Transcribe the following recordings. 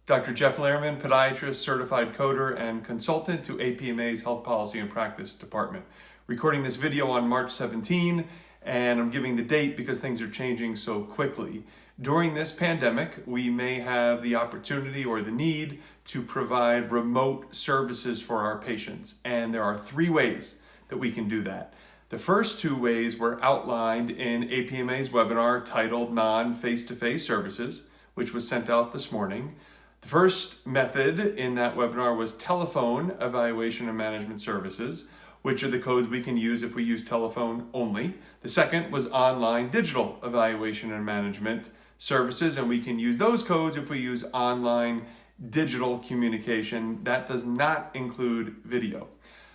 Dr. Jeff Lehrman, podiatrist, certified coder, and consultant to APMA's Health Policy and Practice Department. Recording this video on March 17, and I'm giving the date because things are changing so quickly. During this pandemic, we may have the opportunity or the need to provide remote services for our patients, and there are 3 ways that we can do that. The first 2 ways were outlined in APMA's webinar titled Non-Face-to-Face Services, which was sent out this morning. The first method in that webinar was telephone evaluation and management services, which are the codes we can use if we use telephone only. The second was online digital evaluation and management services, and we can use those codes if we use online digital communication. That does not include video.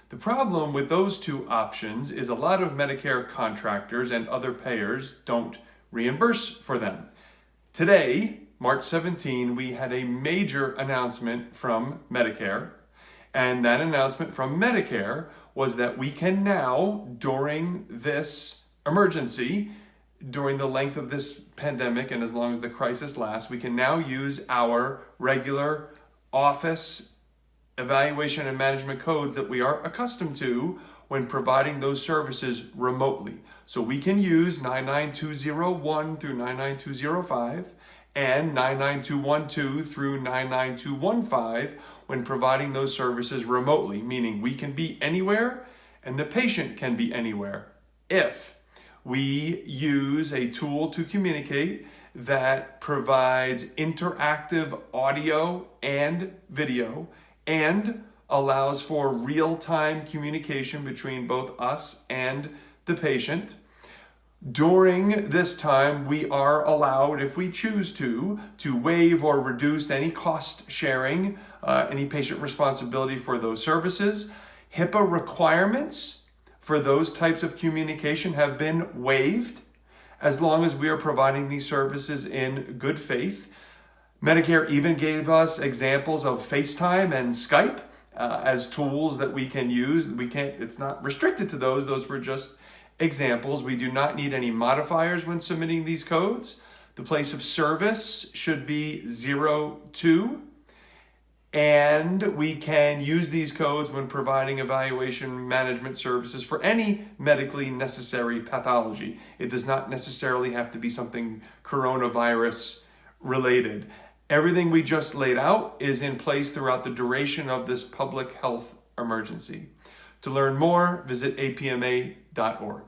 The problem with those 2 options is a lot of Medicare contractors and other payers don't reimburse for them. Today, March 17, we had a major announcement from Medicare, and that announcement from Medicare was that we can now, during this emergency, during the length of this pandemic and as long as the crisis lasts, we can now use our regular office evaluation and management codes that we are accustomed to when providing those services remotely. So we can use 99201 through 99205 and 99212 through 99215 when providing those services remotely, meaning we can be anywhere and the patient can be anywhere if we use a tool to communicate that provides interactive audio and video and allows for real-time communication between both us and the patient. During this time, we are allowed, if we choose to waive or reduce any cost sharing, any patient responsibility for those services. HIPAA requirements for those types of communication have been waived as long as we are providing these services in good faith. Medicare even gave us examples of FaceTime and Skype as tools that we can use. It's not restricted to those. Those were just examples. We do not need any modifiers when submitting these codes. The place of service should be 02. And we can use these codes when providing evaluation management services for any medically necessary pathology. It does not necessarily have to be something coronavirus related. Everything we just laid out is in place throughout the duration of this public health emergency. To learn more, visit apma.org.